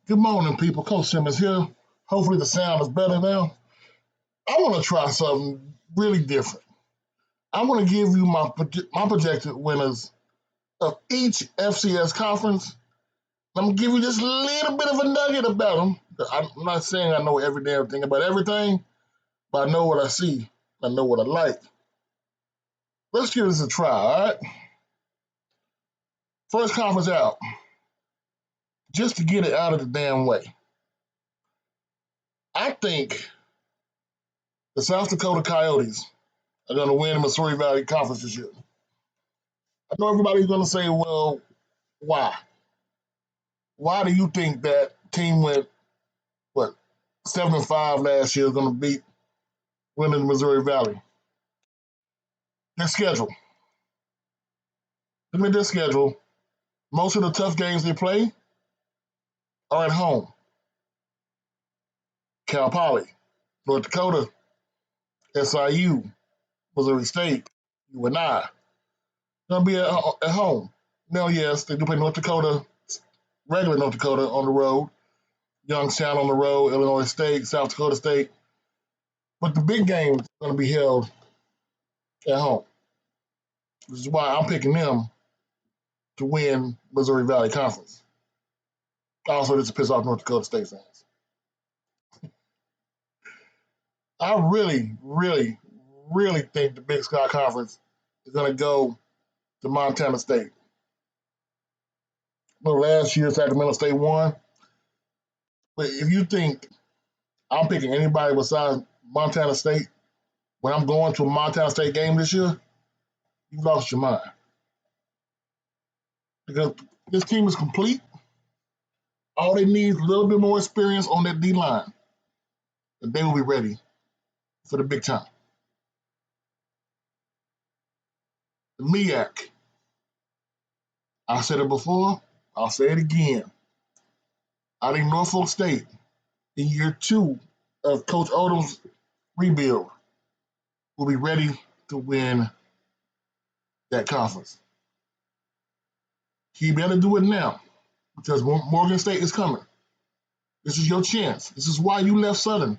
Good morning, people. Coach Simmons here. Hopefully the sound is better now. I want to try something really different. I want to give you my projected winners of each FCS conference. I'm going to give you just a little bit of a nugget about them. I'm not saying I know every damn thing about everything, but I know what I see. I know what I like. Let's give this a try, all right? First conference out, just to get it out of the damn way. I think the South Dakota Coyotes are going to win the Missouri Valley Conference this year. I know everybody's going to say, well, why? Why do you think that team went, what, 7-5 last year is going to beat winning the Missouri Valley? Their schedule. Look at their schedule. Most of the tough games they play are at home. Cal Poly, North Dakota, SIU, Missouri State, UNI. Going to be at home. Now, yes, they do play North Dakota, regular North Dakota on the road, Youngstown on the road, Illinois State, South Dakota State. But the big games are going to be held at home. Which is why I'm picking them to win Missouri Valley Conference. Also, just to piss off North Dakota State fans. I really, really, really think the Big Sky Conference is going to go to Montana State. Well, last year, Sacramento State won. But if you think I'm picking anybody besides Montana State when I'm going to a Montana State game this year, you lost your mind. Because this team is complete. All they need is a little bit more experience on that D line, and they will be ready for the big time. The MEAC. I said it before, I'll say it again. I think Norfolk State, in year 2 of Coach Odom's rebuild, will be ready to win that conference. He better do it now because Morgan State is coming. This is your chance. This is why you left Southern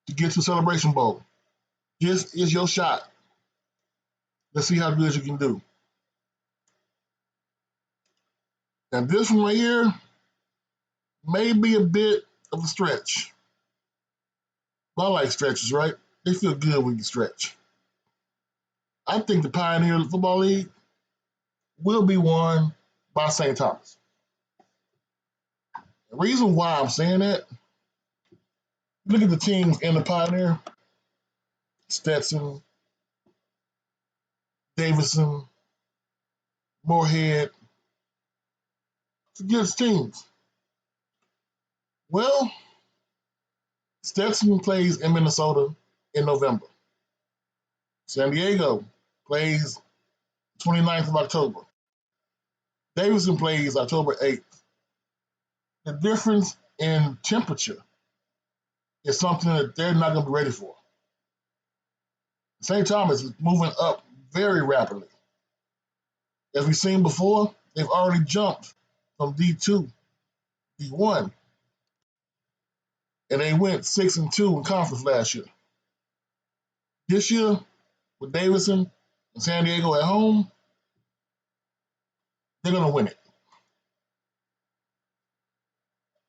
to get to Celebration Bowl. This is your shot. Let's see how good you can do. And this one right here may be a bit of a stretch. But I like stretches, right? They feel good when you stretch. I think the Pioneer Football League will be won by St. Thomas. The reason why I'm saying that, look at the teams in the Pioneer. Stetson, Davidson, Moorhead. It's good teams. Well, Stetson plays in Minnesota in November. San Diego plays 29th of October. Davidson plays October 8th. The difference in temperature is something that they're not going to be ready for. St. Thomas is moving up very rapidly. As we've seen before, they've already jumped from D2, D1, and they went 6-2 in conference last year. This year, with Davidson and San Diego at home, they're going to win it.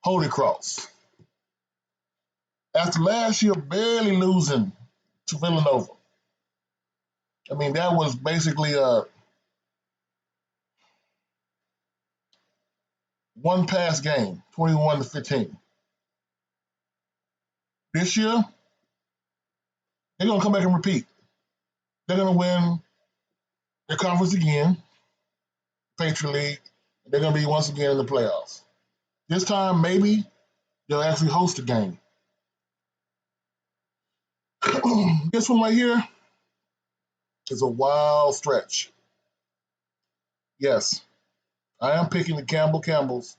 Holy Cross. After last year barely losing to Villanova, I mean, that was basically a one-pass game, 21-15. This year, they're going to come back and repeat. They're going to win their conference again, Patriot League, and they're going to be once again in the playoffs. This time, maybe they'll actually host a game. This one right here is a wild stretch. Yes, I am picking the Camels.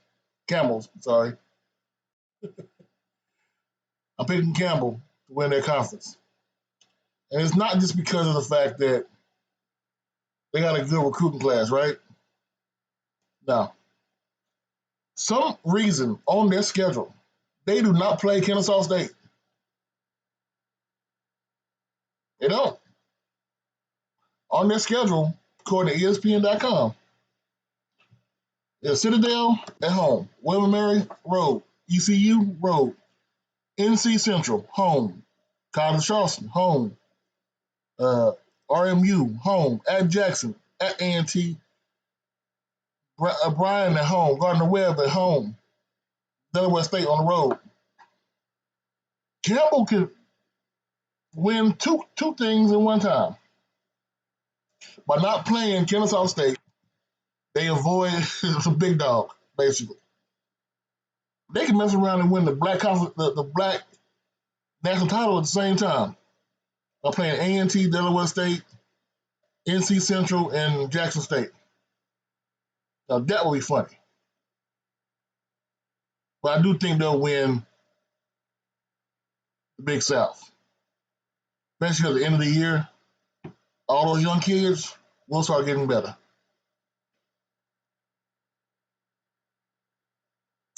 I'm picking Campbell to win their conference. And it's not just because of the fact that they got a good recruiting class, right? No. some reason on their schedule, they do not play Kennesaw State. They don't. On their schedule, according to ESPN.com, it's Citadel at home, William Mary Road, ECU Road, NC Central home, College Charleston home, uh, RMU home, at Jackson, at A&T, Bryan at home, Gardner Webb at home, Delaware State on the road. Campbell could win two things in one time. By not playing Kennesaw State, they avoid the big dog, basically. They can mess around and win the black national title at the same time by playing A&T, Delaware State, NC Central, and Jackson State. Now that would be funny. But I do think they'll win the Big South. Especially at the end of the year, all those young kids will start getting better.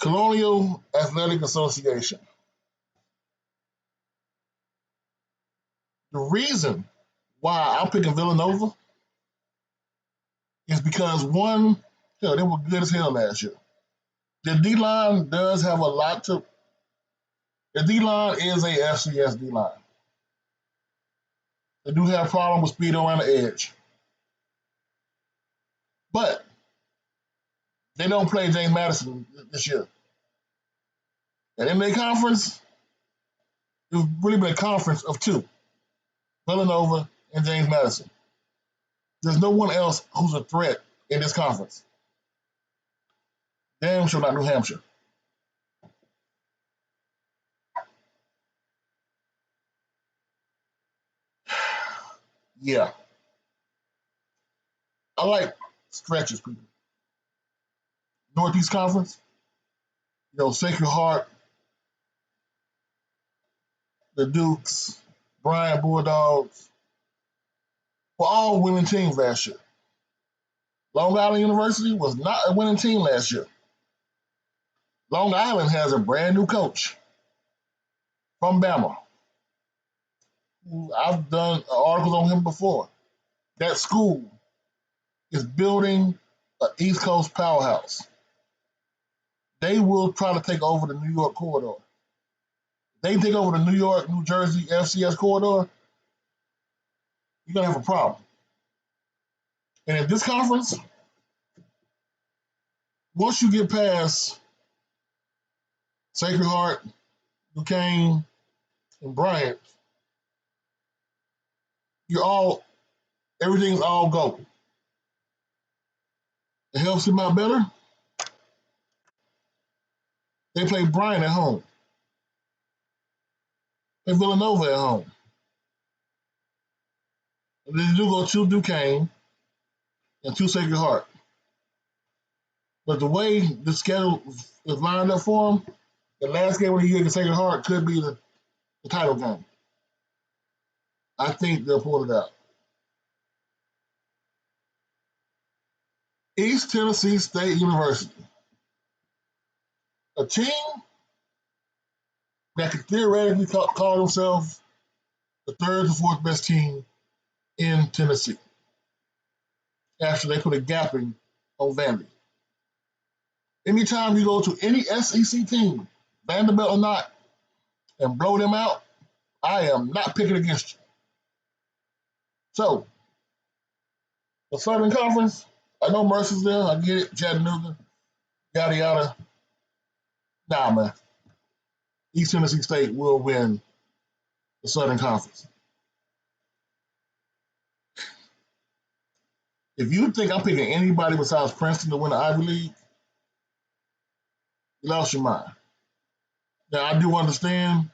Colonial Athletic Association. The reason why I'm picking Villanova is because one, hell, they were good as hell last year. The D line does have a lot to. The D line is a FCS D line. They do have problems with speed around the edge, but they don't play James Madison this year. And in their conference, it's really been a conference of two: Villanova and James Madison. There's no one else who's a threat in this conference. Damn sure not New Hampshire. Yeah, I like stretches, people. Northeast Conference, Sacred Heart, the Dukes, Bryant Bulldogs were all winning teams last year. Long Island University was not a winning team last year. Long Island has a brand new coach from Bama. I've done articles on him before. That school is building an East Coast powerhouse. They will try to take over the New York corridor. They take over the New York, New Jersey FCS corridor, you're going to have a problem. And in this conference, once you get past Sacred Heart, Duquesne, and Bryant, everything's all go. It helps them out better. They play Bryant at home. They Villanova at home. And they do go to Duquesne and to Sacred Heart. But the way the schedule is lined up for them, the last game of the year against Sacred Heart could be the title game. I think they'll pull it out. East Tennessee State University, a team that could theoretically call themselves the third to fourth best team in Tennessee after they put a gapping on Vandy. Anytime you go to any SEC team, Vanderbilt or not, and blow them out, I am not picking against you. So, the Southern Conference, I know Mercer's there, I get it, Chattanooga, yada yada. Nah, man. East Tennessee State will win the Southern Conference. If you think I'm picking anybody besides Princeton to win the Ivy League, you lost your mind. Now, I do understand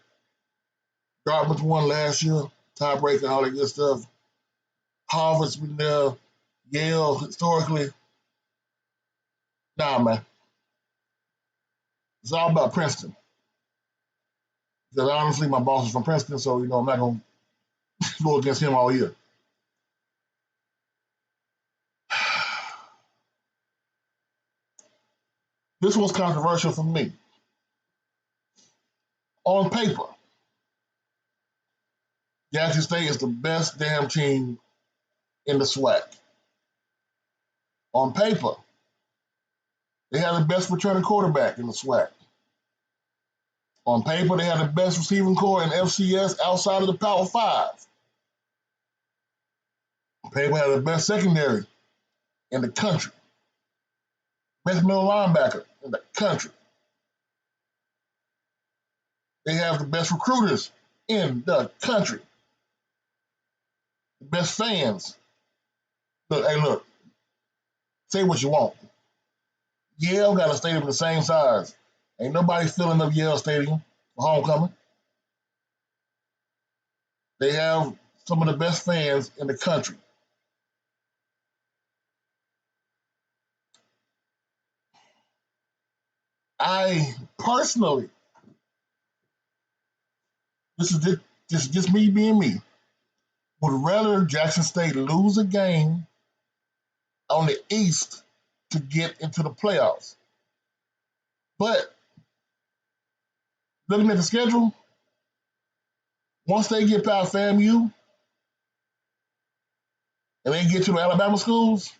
Dartmouth won last year, tiebreaker, all that good stuff. Harvard's been there, Yale historically. Nah, man. It's all about Princeton. Because honestly, my boss is from Princeton, so I'm not going to go against him all year. This was controversial for me. On paper, Jackson State is the best damn team in the SWAC. On paper, they have the best returning quarterback in the SWAC. On paper, they have the best receiving core in FCS outside of the Power Five. On paper, they have the best secondary in the country. Best middle linebacker in the country. They have the best recruiters in the country. The best fans. Look, hey, look. Say what you want. Yale got a stadium the same size. Ain't nobody filling up Yale Stadium for homecoming. They have some of the best fans in the country. I personally, this is just me being me, would rather Jackson State lose a game on the East to get into the playoffs. But looking at the schedule, once they get past FAMU and they get to the Alabama schools,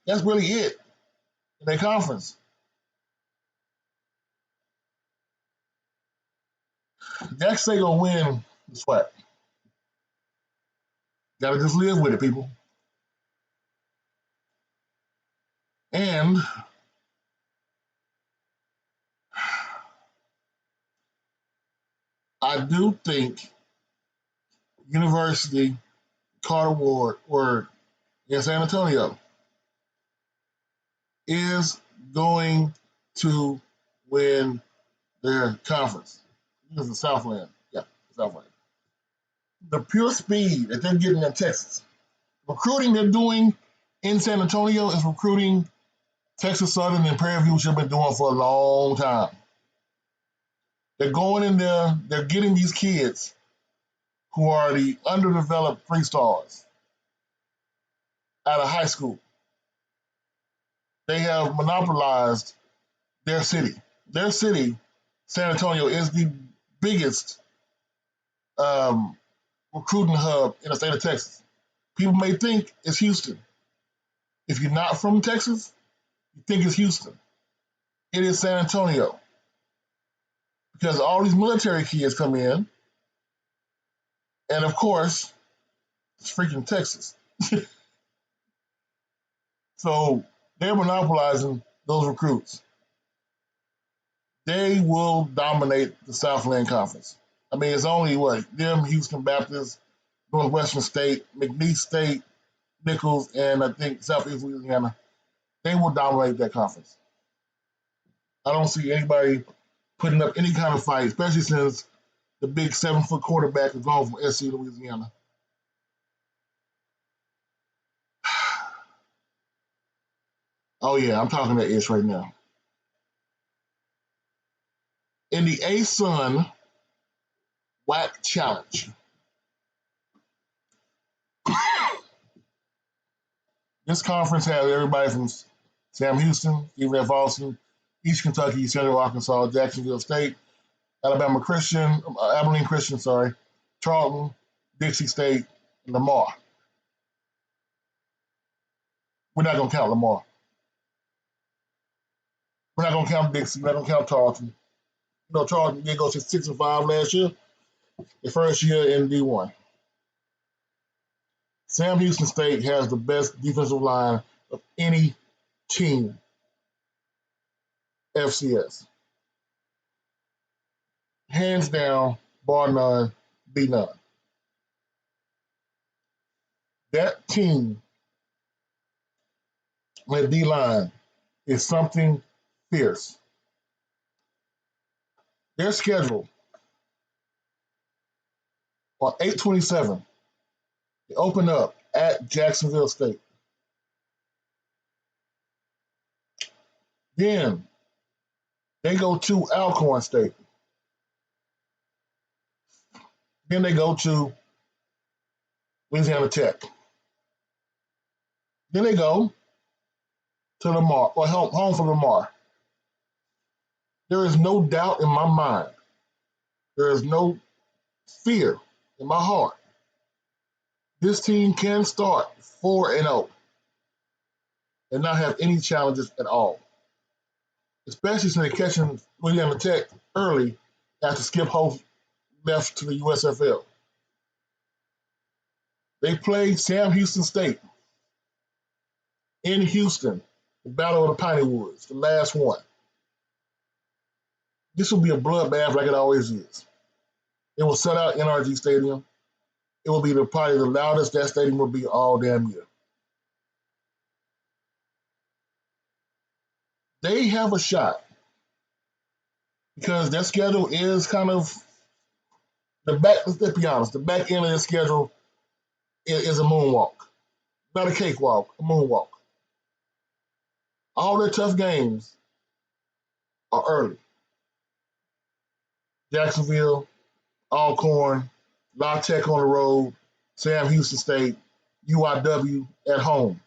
that's really it in their conference. Jackson State gonna win the SWAC. Gotta just live with it, people. And I do think University Carter Ward in San Antonio is going to win their conference. This is the Southland. Yeah, Southland. The pure speed that they're getting in Texas. Recruiting they're doing in San Antonio is recruiting Texas Southern and Prairie View should have been doing for a long time. They're going in there, they're getting these kids who are the underdeveloped three stars out of high school. They have monopolized their city. Their city, San Antonio, is the biggest recruiting hub in the state of Texas. People may think it's Houston. If you're not from Texas, you think it's Houston. It is San Antonio. Because all these military kids come in, and of course, it's freaking Texas. So they're monopolizing those recruits. They will dominate the Southland Conference. I mean, it's only what? Them, Houston Baptist, Northwestern State, McNeese State, Nichols, and I think Southeast Louisiana. They will dominate that conference. I don't see anybody putting up any kind of fight, especially since the big 7-foot quarterback is gone from SC Louisiana. Oh yeah, I'm talking to Ish right now. In the A-Sun WAC Challenge, this conference has everybody from Sam Houston, Stephen F. Austin, East Kentucky, Central Arkansas, Jacksonville State, Alabama Christian, Abilene Christian, Charlton, Dixie State, and Lamar. We're not going to count Lamar. We're not going to count Dixie. We're not going to count Charlton. You know, Charlton did go to 6-5 last year, the first year in D1. Sam Houston State has the best defensive line of any team, FCS. Hands down, bar none, be none. That team, that D line, is something fierce. Their schedule on 8/27, they open up at Jacksonville State. Then they go to Alcorn State. Then they go to Louisiana Tech. Then they go to Lamar, or home for Lamar. There is no doubt in my mind. There is no fear in my heart. This team can start 4-0 and not have any challenges at all, especially since they're catching Louisiana Tech early after Skip Holt left to the USFL. They play Sam Houston State in Houston, the Battle of the Piney Woods, the last one. This will be a bloodbath like it always is. It will sell out NRG Stadium. It will be probably the loudest that stadium will be all damn year. They have a shot because their schedule is kind of the back. Let's be honest. The back end of their schedule is a moonwalk, not a cakewalk, a moonwalk. All their tough games are early. Jacksonville, Alcorn, La Tech on the road, Sam Houston State, UIW at home.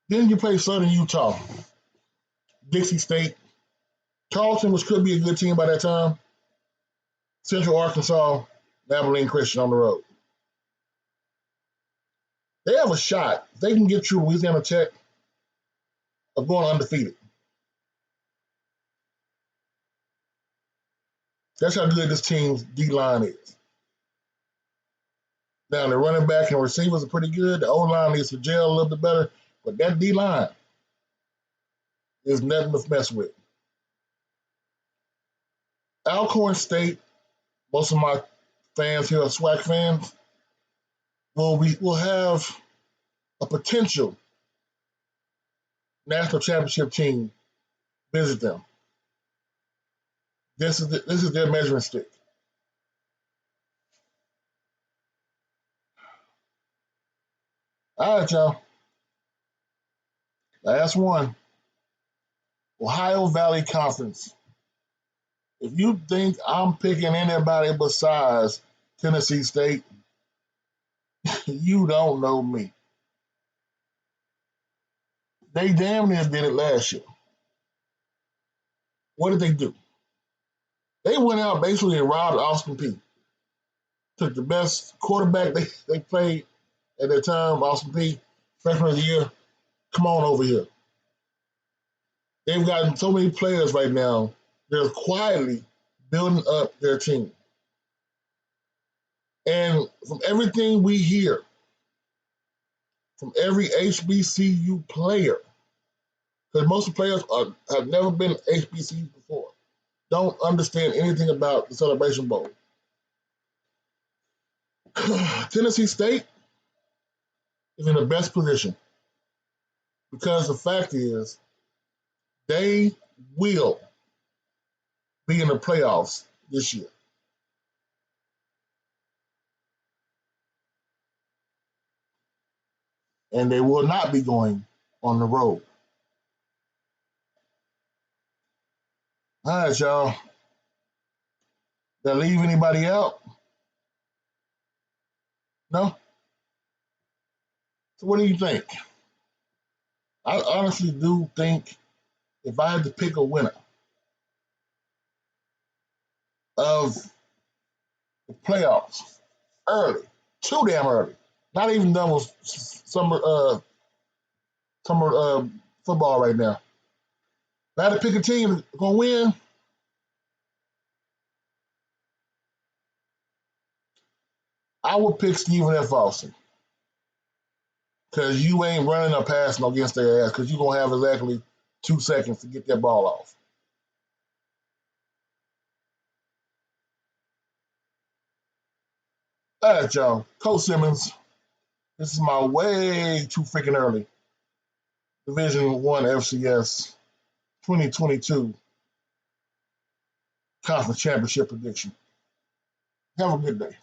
Then you play Southern Utah, Dixie State, Charleston, which could be a good team by that time, Central Arkansas, Abilene Christian on the road. They have a shot. They can get through Louisiana Tech of going undefeated. That's how good this team's D-line is. Now, the running back and receivers are pretty good. The O-line needs to gel a little bit better, but that D-line is nothing to mess with. Alcorn State, most of my fans here are SWAC fans, will have a potential national championship team visit them. This is their measuring stick. All right, y'all. Last one. Ohio Valley Conference. If you think I'm picking anybody besides Tennessee State, you don't know me. They damn near did it last year. What did they do? They went out basically and robbed Austin Peay. Took the best quarterback they played at that time, Austin Peay, freshman of the year. Come on over here. They've gotten so many players right now. They're quietly building up their team. And from everything we hear, from every HBCU player, because most of the players have never been HBCUs before, don't understand anything about the Celebration Bowl. Tennessee State is in the best position because the fact is they will be in the playoffs this year. And they will not be going on the road. All right, y'all. Did I leave anybody out? No? So what do you think? I honestly do think if I had to pick a winner of the playoffs early, too damn early, not even done with summer football right now. If I had to pick a team that's gonna win, I would pick Stephen F. Austin. Because you ain't running or passing against their ass because you're going to have exactly 2 seconds to get that ball off. All right, y'all. Coach Simmons, this is my way too freaking early Division One FCS 2022 Conference Championship prediction. Have a good day.